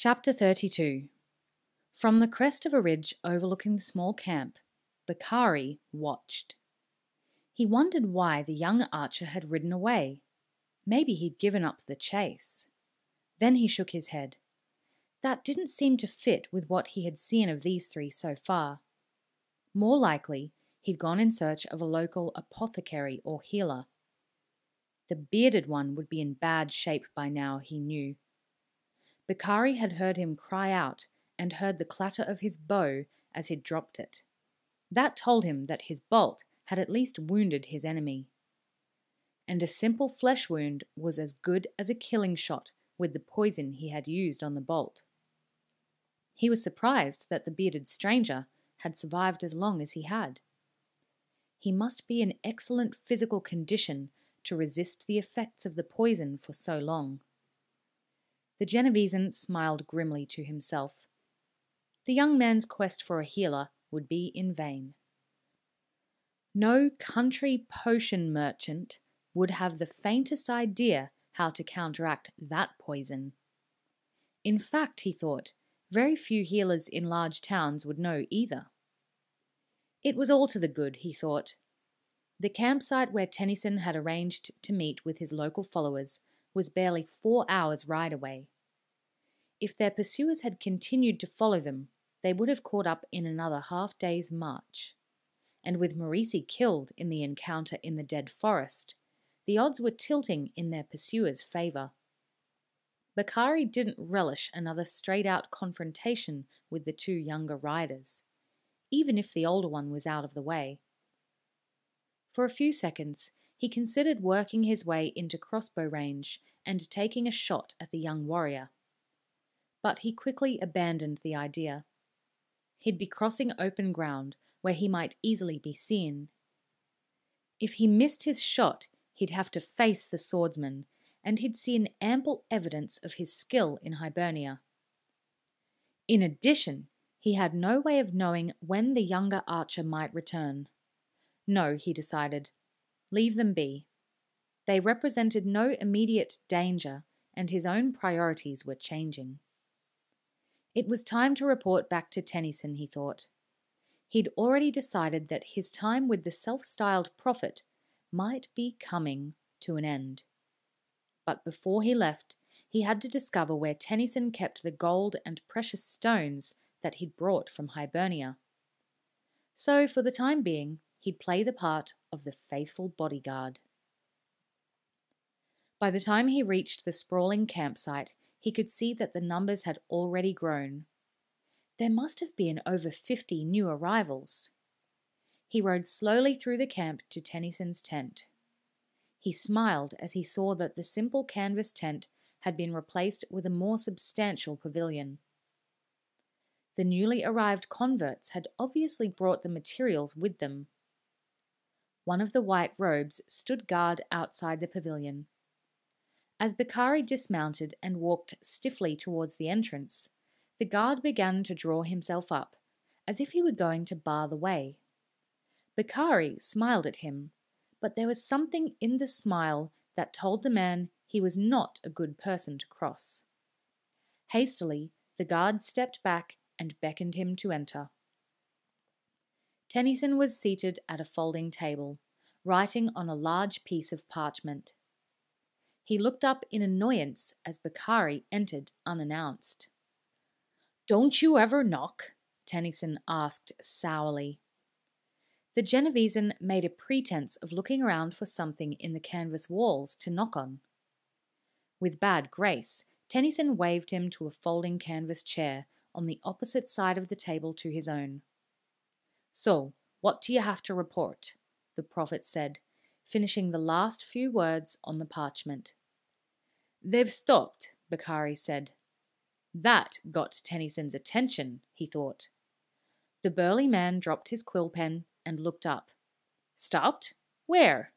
Chapter 32. From the crest of a ridge overlooking the small camp, Bakari watched. He wondered why the young archer had ridden away. Maybe he'd given up the chase. Then he shook his head. That didn't seem to fit with what he had seen of these three so far. More likely, he'd gone in search of a local apothecary or healer. The bearded one would be in bad shape by now, he knew. Bakari had heard him cry out and heard the clatter of his bow as he'd dropped it. That told him that his bolt had at least wounded his enemy. And a simple flesh wound was as good as a killing shot with the poison he had used on the bolt. He was surprised that the bearded stranger had survived as long as he had. He must be in excellent physical condition to resist the effects of the poison for so long. The Genovesan smiled grimly to himself. The young man's quest for a healer would be in vain. No country potion merchant would have the faintest idea how to counteract that poison. In fact, he thought, very few healers in large towns would know either. It was all to the good, he thought. The campsite where Tennyson had arranged to meet with his local followers was barely 4 hours' ride away. If their pursuers had continued to follow them, they would have caught up in another half-day's march. And with Maurice killed in the encounter in the dead forest, the odds were tilting in their pursuers' favour. Bakari didn't relish another straight-out confrontation with the two younger riders, even if the older one was out of the way. For a few seconds, he considered working his way into crossbow range and taking a shot at the young warrior. But he quickly abandoned the idea. He'd be crossing open ground where he might easily be seen. If he missed his shot, he'd have to face the swordsman, and he'd seen ample evidence of his skill in Hibernia. In addition, he had no way of knowing when the younger archer might return. No, he decided. Leave them be. They represented no immediate danger, and his own priorities were changing. It was time to report back to Tennyson, he thought. He'd already decided that his time with the self-styled prophet might be coming to an end. But before he left, he had to discover where Tennyson kept the gold and precious stones that he'd brought from Hibernia. So, for the time being, he'd play the part of the faithful bodyguard. By the time he reached the sprawling campsite, he could see that the numbers had already grown. There must have been over 50 new arrivals. He rode slowly through the camp to Tennyson's tent. He smiled as he saw that the simple canvas tent had been replaced with a more substantial pavilion. The newly arrived converts had obviously brought the materials with them. One of the white robes stood guard outside the pavilion. As Bakari dismounted and walked stiffly towards the entrance, the guard began to draw himself up, as if he were going to bar the way. Bakari smiled at him, but there was something in the smile that told the man he was not a good person to cross. Hastily, the guard stepped back and beckoned him to enter. Tennyson was seated at a folding table, writing on a large piece of parchment. He looked up in annoyance as Bakari entered unannounced. "Don't you ever knock?" Tennyson asked sourly. The Genovesan made a pretense of looking around for something in the canvas walls to knock on. With bad grace, Tennyson waved him to a folding canvas chair on the opposite side of the table to his own. "So, what do you have to report?" the prophet said, finishing the last few words on the parchment. "They've stopped," Bakari said. That got Tennyson's attention, he thought. The burly man dropped his quill pen and looked up. "Stopped? Where?"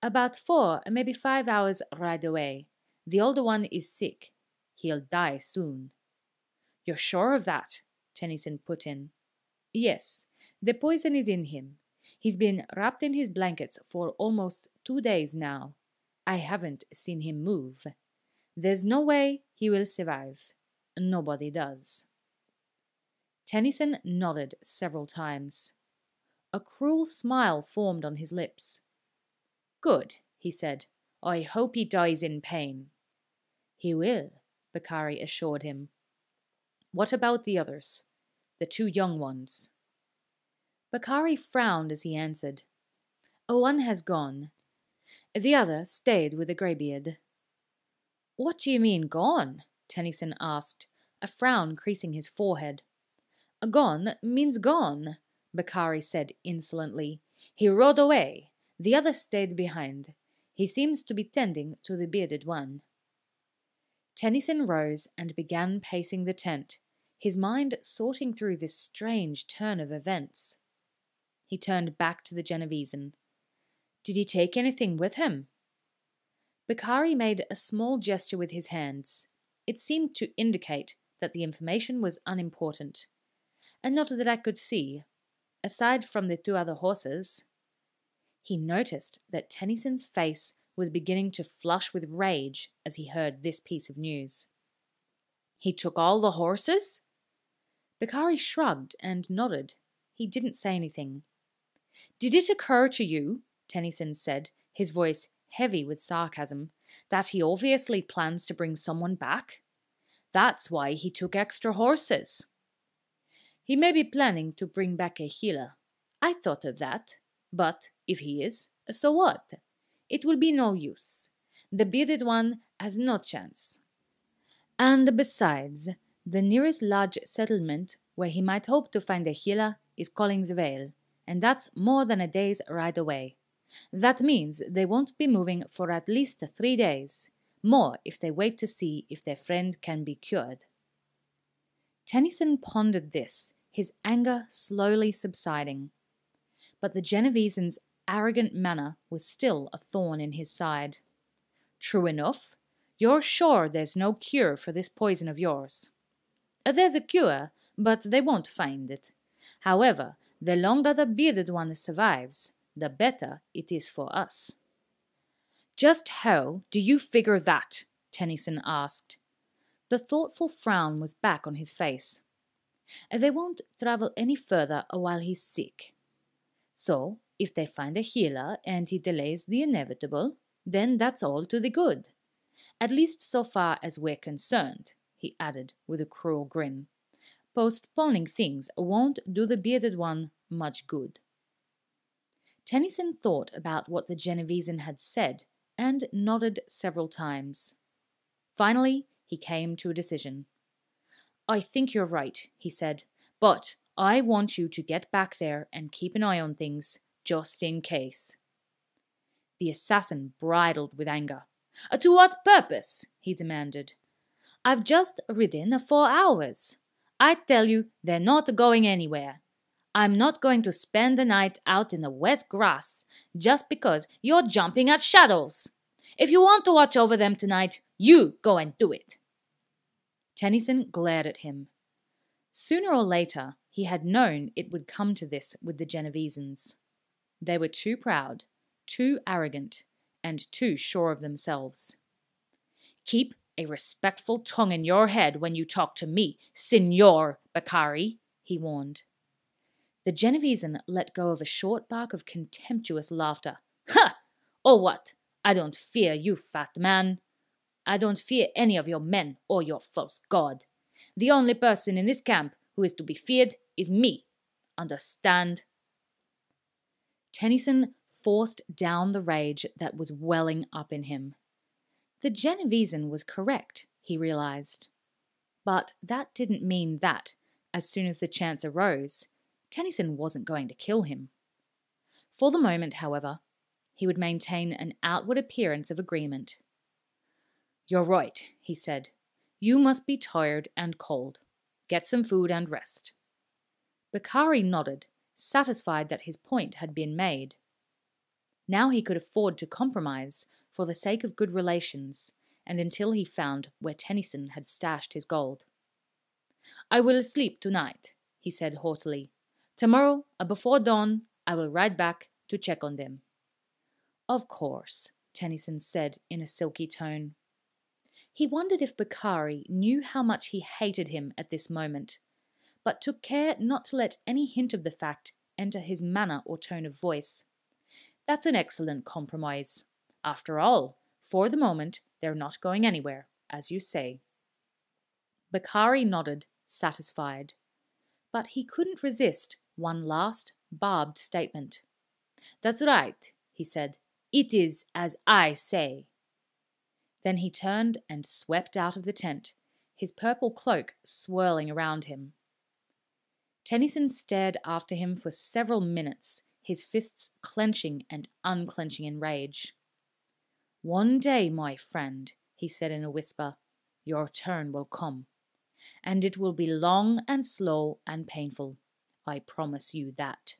"About 4, maybe 5 hours ride away. The older one is sick. He'll die soon." "You're sure of that?" Tennyson put in. "Yes, the poison is in him. He's been wrapped in his blankets for almost 2 days now. I haven't seen him move. There's no way he will survive." nobody does. Tennyson nodded several times. A cruel smile formed on his lips. Good, he said. I hope he dies in pain. He will, Bakari assured him. What about the others? The two young ones? Bakari frowned as he answered. One has gone. The other stayed with the greybeard. What do you mean, gone? Tennyson asked, a frown creasing his forehead. Gone means gone, Bakari said insolently. He rode away. The other stayed behind. He seems to be tending to the bearded one. Tennyson rose and began pacing the tent, his mind sorting through this strange turn of events. He turned back to the Genevesan. Did he take anything with him? Bakari made a small gesture with his hands. It seemed to indicate that the information was unimportant. And not that I could see, aside from the two other horses. He noticed that Tennyson's face was beginning to flush with rage as he heard this piece of news. He took all the horses? Bakari shrugged and nodded. He didn't say anything. Did it occur to you, Tennyson said, his voice heavy with sarcasm, that he obviously plans to bring someone back? That's why he took extra horses. He may be planning to bring back a healer. I thought of that. But if he is, so what? It will be no use. The bearded one has no chance. And besides, the nearest large settlement where he might hope to find a healer is Collingsvale, and that's more than a day's ride away. That means they won't be moving for at least 3 days, more if they wait to see if their friend can be cured. Tennyson pondered this, his anger slowly subsiding. But the Genevesan's arrogant manner was still a thorn in his side. True enough. You're sure there's no cure for this poison of yours? There's a cure, but they won't find it. However, the longer the bearded one survives, the better it is for us. Just how do you figure that? Tennyson asked. The thoughtful frown was back on his face. They won't travel any further while he's sick. So, if they find a healer and he delays the inevitable, then that's all to the good. At least so far as we're concerned, he added with a cruel grin. Postponing things won't do the bearded one much good. Tennyson thought about what the Genevesan had said and nodded several times. Finally, he came to a decision. I think you're right, he said, but I want you to get back there and keep an eye on things, just in case. The assassin bridled with anger. To what purpose? He demanded. I've just ridden 4 hours. I tell you, they're not going anywhere. I'm not going to spend the night out in the wet grass just because you're jumping at shadows. If you want to watch over them tonight, you go and do it. Tennyson glared at him. Sooner or later, he had known it would come to this with the Genevesans. They were too proud, too arrogant, and too sure of themselves. Keep a respectful tongue in your head when you talk to me, Signor Bakari, he warned. The Genevesan let go of a short bark of contemptuous laughter. Ha! Or what? I don't fear you, fat man. I don't fear any of your men or your false god. The only person in this camp who is to be feared is me. Understand? Tennyson forced down the rage that was welling up in him. The Genevesan was correct, he realized. But that didn't mean that, as soon as the chance arose, Tennyson wasn't going to kill him. For the moment, however, he would maintain an outward appearance of agreement. You're right, he said. You must be tired and cold. Get some food and rest. Bakari nodded, satisfied that his point had been made. Now he could afford to compromise for the sake of good relations, and until he found where Tennyson had stashed his gold. I will sleep tonight, he said haughtily. Tomorrow, before dawn, I will ride back to check on them. Of course, Tennyson said in a silky tone. He wondered if Bakari knew how much he hated him at this moment, but took care not to let any hint of the fact enter his manner or tone of voice. That's an excellent compromise. After all, for the moment, they're not going anywhere, as you say. Bakari nodded, satisfied. But he couldn't resist one last, barbed statement. That's right, he said. It is as I say. Then he turned and swept out of the tent, his purple cloak swirling around him. Tennyson stared after him for several minutes, his fists clenching and unclenching in rage. One day, my friend, he said in a whisper, your turn will come. And it will be long and slow and painful. I promise you that.